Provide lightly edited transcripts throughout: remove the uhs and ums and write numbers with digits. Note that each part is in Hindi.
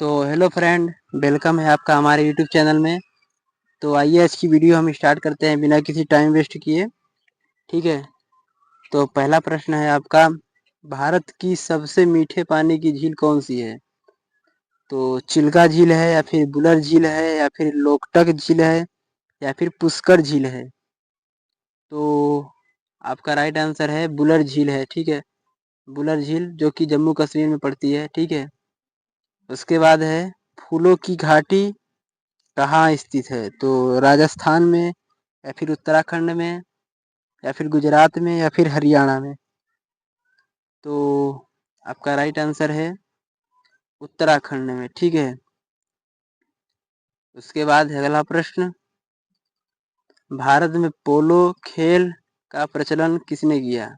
तो हेलो फ्रेंड, वेलकम है आपका हमारे यूट्यूब चैनल में। तो आइए आज की वीडियो हम स्टार्ट करते हैं बिना किसी टाइम वेस्ट किए। ठीक है। तो पहला प्रश्न है आपका, भारत की सबसे मीठे पानी की झील कौन सी है? तो चिल्का झील है, या फिर बुलर झील है, या फिर लोकटक झील है, या फिर पुष्कर झील है? तो आपका राइट आंसर है बुलर झील है। ठीक है। बुलर झील जो कि जम्मू कश्मीर में पड़ती है। ठीक है। उसके बाद है, फूलों की घाटी कहाँ स्थित है? तो राजस्थान में, या फिर उत्तराखंड में, या फिर गुजरात में, या फिर हरियाणा में? तो आपका राइट आंसर है उत्तराखंड में। ठीक है। उसके बाद है अगला प्रश्न, भारत में पोलो खेल का प्रचलन किसने किया?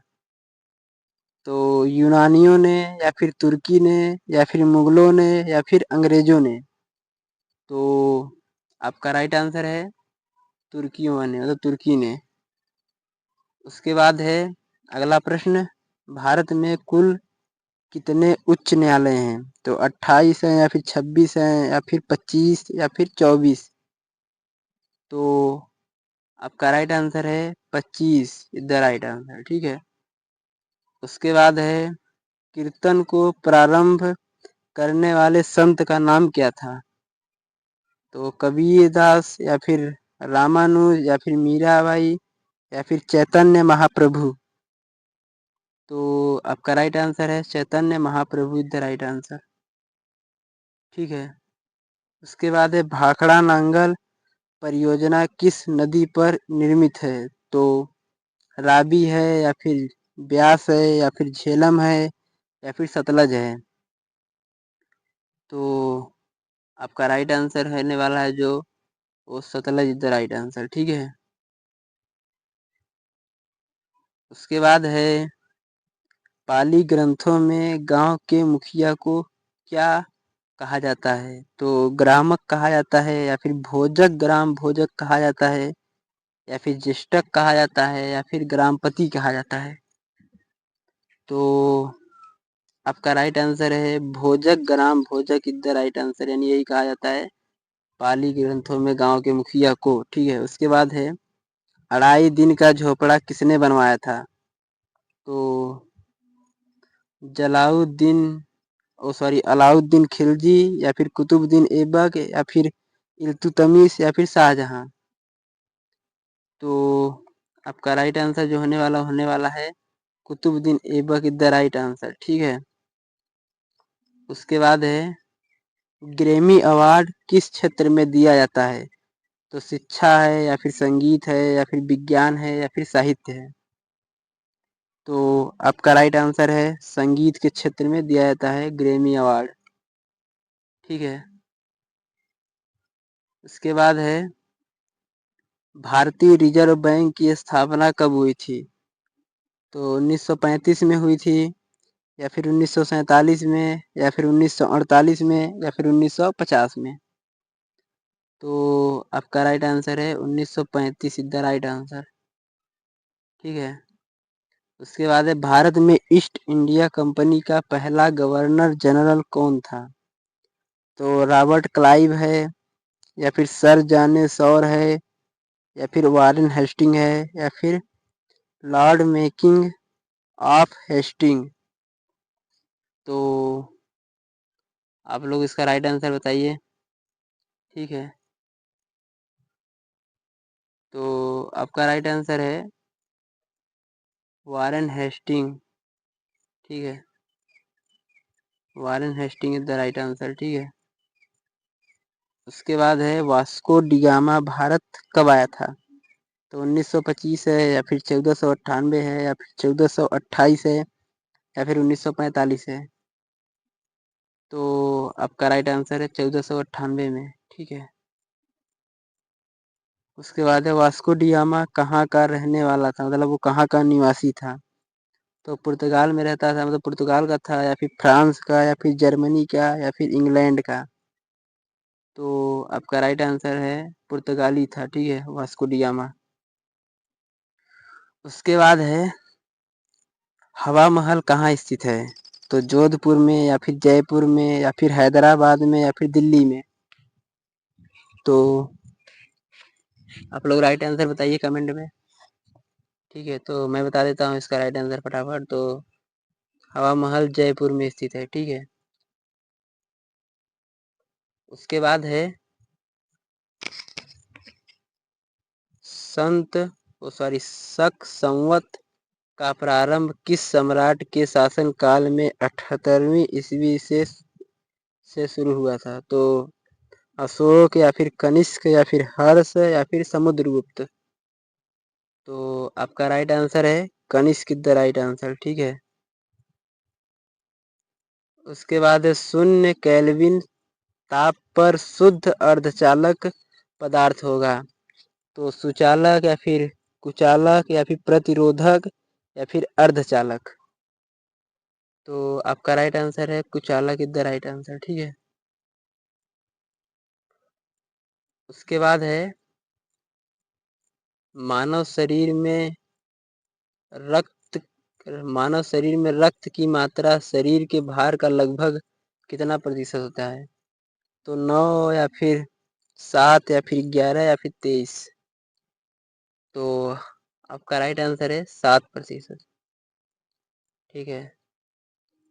तो यूनानियों ने, या फिर तुर्की ने, या फिर मुगलों ने, या फिर अंग्रेजों ने? तो आपका राइट आंसर है तुर्कियों ने, मतलब तुर्की ने। उसके बाद है अगला प्रश्न, भारत में कुल कितने उच्च न्यायालय हैं? तो 28 हैं, या फिर 26 हैं, या फिर 25, या फिर 24? तो आपका राइट आंसर है 25 इज द राइट आंसर। ठीक है। उसके बाद है, कीर्तन को प्रारंभ करने वाले संत का नाम क्या था? तो कबीरदास, या फिर रामानुज, या फिर मीराबाई, या फिर चैतन्य महाप्रभु? तो आपका राइट आंसर है Chaitanya Mahaprabhu is the right answer. ठीक है। उसके बाद है, भाखड़ा नांगल परियोजना किस नदी पर निर्मित है? तो रावी है, या फिर ब्यास है, या फिर झेलम है, या फिर सतलज है? तो आपका राइट आंसर रहने वाला है जो वो Sutlej is the right answer. ठीक है। उसके बाद है, पाली ग्रंथों में गांव के मुखिया को क्या कहा जाता है? तो ग्रामक कहा जाता है, या फिर भोजक ग्राम भोजक कहा जाता है, या फिर ज्येष्ठक कहा जाता है, या फिर ग्रामपति कहा जाता है? तो आपका राइट आंसर है भोजक ग्राम भोजक इज द राइट आंसर, यानी यही कहा जाता है पाली ग्रंथों में गांव के मुखिया को। ठीक है। उसके बाद है, अढ़ाई दिन का झोपड़ा किसने बनवाया था? तो जलाउद्दीन, ओ सॉरी, अलाउद्दीन खिलजी, या फिर कुतुबुद्दीन ऐबक, या फिर इल्तुतमिश, या फिर शाहजहां? तो आपका राइट आंसर जो होने वाला है Qutubuddin Aibak is the right answer. ठीक है। उसके बाद है, ग्रैमी अवार्ड किस क्षेत्र में दिया जाता है? तो शिक्षा है, या फिर संगीत है, या फिर विज्ञान है, या फिर साहित्य है? तो आपका राइट आंसर है संगीत के क्षेत्र में दिया जाता है ग्रैमी अवार्ड। ठीक है। उसके बाद है, भारतीय रिजर्व बैंक की स्थापना कब हुई थी? तो 1935 में हुई थी, या फिर 1947 में, या फिर 1948 में, या फिर 1950 में? तो आपका राइट आंसर है 1935 इज द राइट आंसर। ठीक है। उसके बाद है, भारत में ईस्ट इंडिया कंपनी का पहला गवर्नर जनरल कौन था? तो रॉबर्ट क्लाइव है, या फिर सर जाने सौर है, या फिर वारेन हेस्टिंग है, या फिर लॉर्ड मेकिंग ऑफ हेस्टिंग? तो आप लोग इसका राइट आंसर बताइए। ठीक है। तो आपका राइट आंसर है वारेन हेस्टिंग। ठीक है। Warren Hastings is the right answer. ठीक है। उसके बाद है, वास्को डिगामा भारत कब आया था? तो 1925 है, या फिर 1498 है, या फिर 1428 है, या फिर 1945 है? तो आपका राइट आंसर है 1498 में। ठीक है। उसके बाद है, वास्को डिगामा कहाँ का रहने वाला था, मतलब वो कहाँ का निवासी था? तो पुर्तगाल में रहता था, मतलब पुर्तगाल का था, या फिर फ्रांस का, या फिर जर्मनी का, या फिर इंग्लैंड का? तो आपका राइट आंसर है पुर्तगाली था। ठीक है, वास्को डिगामा। उसके बाद है, हवा महल कहाँ स्थित है? तो जोधपुर में या फिर जयपुर में या फिर हैदराबाद में या फिर दिल्ली में। तो आप लोग राइट आंसर बताइए कमेंट में। ठीक है, तो मैं बता देता हूँ इसका राइट आंसर फटाफट। तो हवा महल जयपुर में स्थित है। ठीक है, उसके बाद है शक संवत का प्रारंभ किस सम्राट के शासन काल में 78वीं ईस्वी से शुरू हुआ था। तो अशोक या फिर कनिष्क या फिर हर्ष या फिर समुद्रगुप्त। तो आपका राइट आंसर है कनिष्क द राइट आंसर। ठीक है, उसके बाद है शून्य केल्विन ताप पर शुद्ध अर्धचालक पदार्थ होगा। तो सुचालक या फिर कुचालक या फिर प्रतिरोधक या फिर अर्धचालक। तो आपका राइट आंसर है कुचालक इज द राइट आंसर। ठीक है, उसके बाद है मानव शरीर में रक्त की मात्रा शरीर के भार का लगभग कितना प्रतिशत होता है। तो 9 या फिर 7 या फिर 11 या फिर 23। तो आपका राइट आंसर है 7%। ठीक है,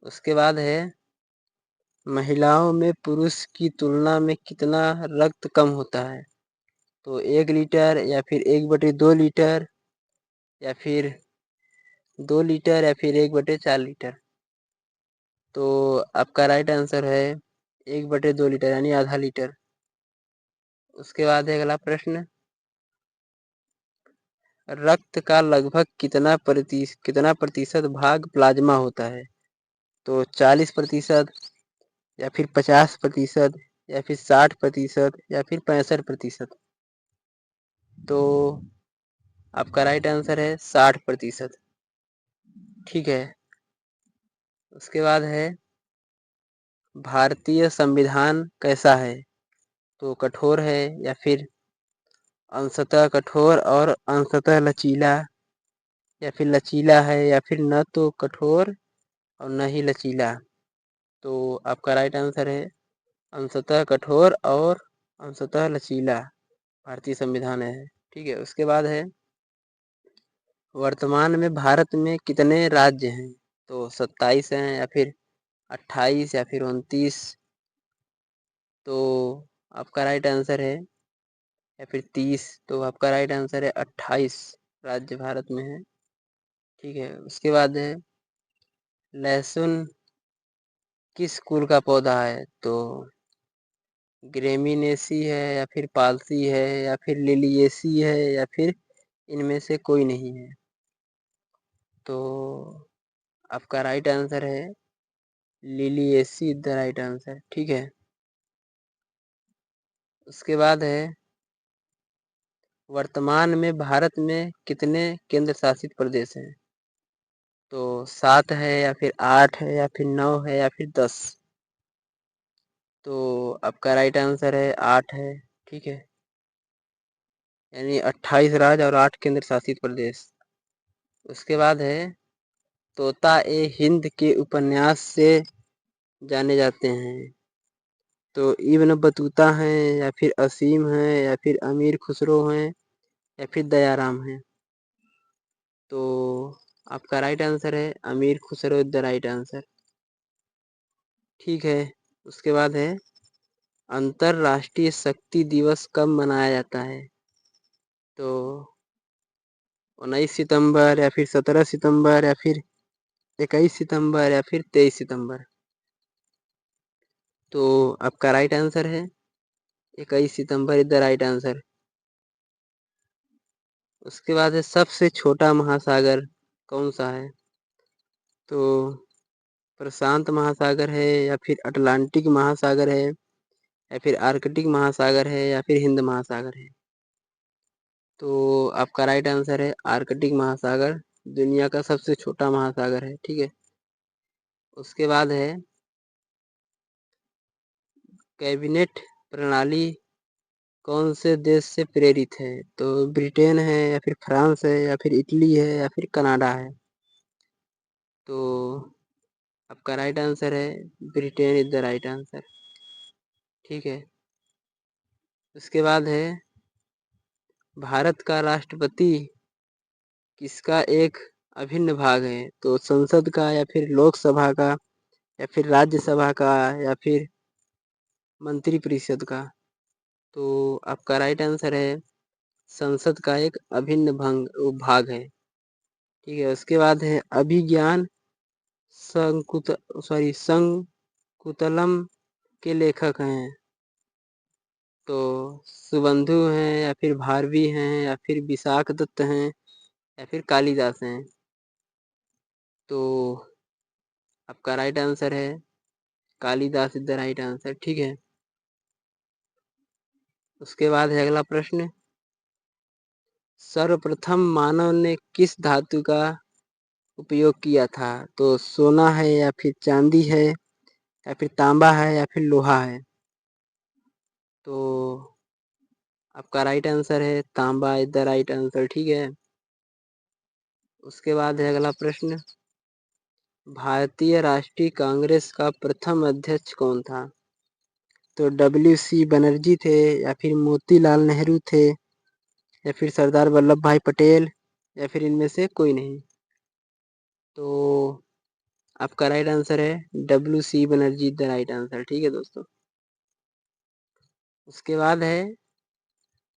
उसके बाद है महिलाओं में पुरुष की तुलना में कितना रक्त कम होता है। तो 1 लीटर या फिर 1/2 लीटर या फिर 2 लीटर या फिर 1/4 लीटर। तो आपका राइट आंसर है 1/2 लीटर यानी आधा लीटर। उसके बाद है अगला प्रश्न, रक्त का लगभग कितना प्रतिशत भाग प्लाज्मा होता है। तो 40% या फिर 50% या फिर 60% या फिर 65%। तो आपका राइट आंसर है 60%। ठीक है, उसके बाद है भारतीय संविधान कैसा है। तो कठोर है या फिर अंशतः कठोर और अंशतः लचीला या फिर लचीला है या फिर न तो कठोर और न ही लचीला। तो आपका राइट आंसर है अंशतः कठोर और अंशतः लचीला भारतीय संविधान है। ठीक है, उसके बाद है वर्तमान में भारत में कितने राज्य हैं। तो 27 हैं या फिर 28 या फिर 29। तो आपका राइट आंसर है या फिर 30। तो आपका राइट आंसर है 28 राज्य भारत में है। ठीक है, उसके बाद है लहसुन किस कुल का पौधा है। तो ग्रेमिनेसी है या फिर पालसी है या फिर लिलिएसी है या फिर इनमें से कोई नहीं है। तो आपका राइट आंसर है लिलिएसी द राइट आंसर। ठीक है, उसके बाद है वर्तमान में भारत में कितने केंद्र शासित प्रदेश हैं। तो 7 है या फिर 8 है या फिर 9 है या फिर 10। तो आपका राइट आंसर है 8 है। ठीक है, यानी 28 राज्य और 8 केंद्र शासित प्रदेश। उसके बाद है तोता ए हिंद के उपन्यास से जाने जाते हैं। तो इब्न बतूता हैं या फिर असीम हैं या फिर अमीर खुसरो हैं या फिर दयाराम हैं। तो आपका राइट आंसर है अमीर खुसरो द राइट आंसर। ठीक है, उसके बाद है अंतर्राष्ट्रीय शक्ति दिवस कब मनाया जाता है। तो 19 सितंबर या फिर 17 सितंबर या फिर 21 सितंबर या फिर 23 सितंबर। तो आपका राइट आंसर है 21 सितंबर इज द राइट आंसर। उसके बाद है सबसे छोटा महासागर कौन सा है। तो प्रशांत महासागर है या फिर अटलांटिक महासागर है या फिर आर्कटिक महासागर है या फिर हिंद महासागर है। तो आपका राइट आंसर है आर्कटिक महासागर दुनिया का सबसे छोटा महासागर है। ठीक है, उसके बाद है कैबिनेट प्रणाली कौन से देश से प्रेरित है। तो ब्रिटेन है या फिर फ्रांस है या फिर इटली है या फिर कनाडा है। तो आपका राइट आंसर है Britain is the right answer. ठीक है, उसके बाद है भारत का राष्ट्रपति किसका एक अभिन्न भाग है? तो संसद का, या फिर लोकसभा का, या फिर राज्यसभा का, या फिर मंत्रिपरिषद का? तो आपका राइट आंसर है संसद का एक अभिन्न भाग है। ठीक है, उसके बाद है अभिज्ञान संकुतलम के लेखक हैं? तो सुबंधु हैं, या फिर भारवी हैं, या फिर विशाख दत्त हैं, या फिर कालिदास हैं? तो आपका राइट आंसर है Kalidas is the right answer. ठीक है, उसके बाद है अगला प्रश्न, सर्वप्रथम मानव ने किस धातु का उपयोग किया था? तो सोना है, या फिर चांदी है, या फिर तांबा है, या फिर लोहा है? तो आपका राइट आंसर है तांबा इज द राइट आंसर। ठीक है, उसके बाद है अगला प्रश्न, भारतीय राष्ट्रीय कांग्रेस का प्रथम अध्यक्ष कौन था? तो WC बनर्जी थे, या फिर मोतीलाल नेहरू थे, या फिर सरदार वल्लभ भाई पटेल, या फिर इनमें से कोई नहीं? तो आपका राइट आंसर है WC Banerjee the right answer. ठीक है दोस्तों, उसके बाद है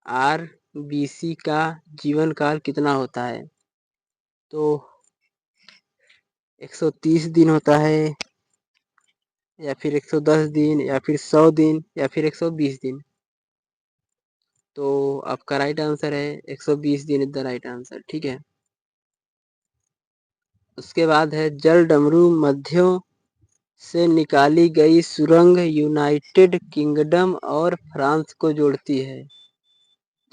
RBC का जीवन काल कितना होता है? तो 130 दिन होता है, या फिर 110 दिन, या फिर 100 दिन, या फिर 120 दिन? तो आपका राइट आंसर है 120 दिन इज द राइट आंसर। ठीक है, उसके बाद है जल डमरू मध्यों से निकाली गई सुरंग यूनाइटेड किंगडम और फ्रांस को जोड़ती है?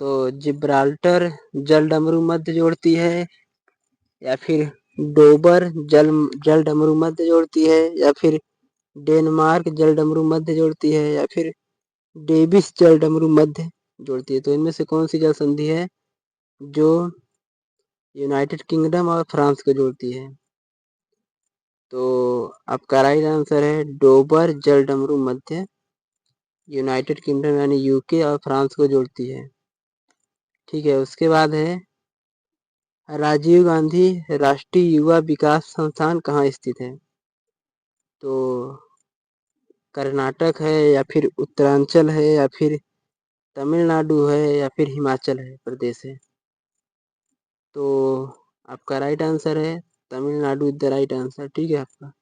तो जिब्राल्टर जल डमरू मध्य जोड़ती है, या फिर डोबर जल डमरू मध्य जोड़ती है, या फिर डेनमार्क जल डमरू मध्य जोड़ती है, या फिर डेविस जल डमरू मध्य जोड़ती है? तो इनमें से कौन सी जल संधि है जो यूनाइटेड किंगडम और फ्रांस को जोड़ती है? तो आपका राइट आंसर है डोबर जल डमरू मध्य, यूनाइटेड किंगडम यानी UK और फ्रांस को जोड़ती है। ठीक है, उसके बाद है राजीव गांधी राष्ट्रीय युवा विकास संस्थान कहाँ स्थित है? तो कर्नाटक है, या फिर उत्तरांचल है, या फिर तमिलनाडु है, या फिर हिमाचल है प्रदेश है? तो आपका राइट आंसर है Tamil Nadu is the right answer. ठीक है आपका,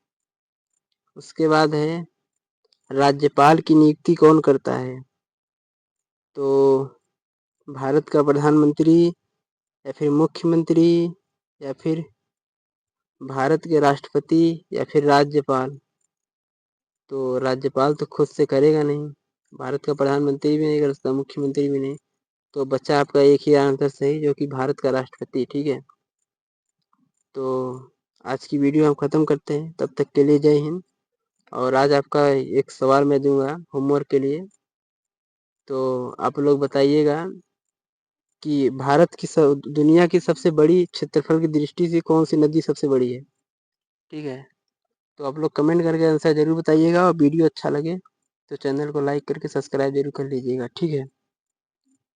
उसके बाद है राज्यपाल की नियुक्ति कौन करता है? तो भारत का प्रधानमंत्री, या फिर मुख्यमंत्री, या फिर भारत के राष्ट्रपति, या फिर राज्यपाल? तो राज्यपाल तो खुद से करेगा नहीं, भारत का प्रधानमंत्री भी नहीं कर सकता, मुख्यमंत्री भी नहीं, तो बच्चा आपका एक ही आंसर सही, जो कि भारत का राष्ट्रपति। ठीक है, तो आज की वीडियो हम ख़त्म करते हैं, तब तक के लिए जय हिंद। और आज आपका एक सवाल मैं दूंगा होमवर्क के लिए, तो आप लोग बताइएगा कि दुनिया की सबसे बड़ी क्षेत्रफल की दृष्टि से कौन सी नदी सबसे बड़ी है? ठीक है, तो आप लोग कमेंट करके आंसर जरूर बताइएगा, और वीडियो अच्छा लगे तो चैनल को लाइक करके सब्सक्राइब जरूर कर लीजिएगा। ठीक है।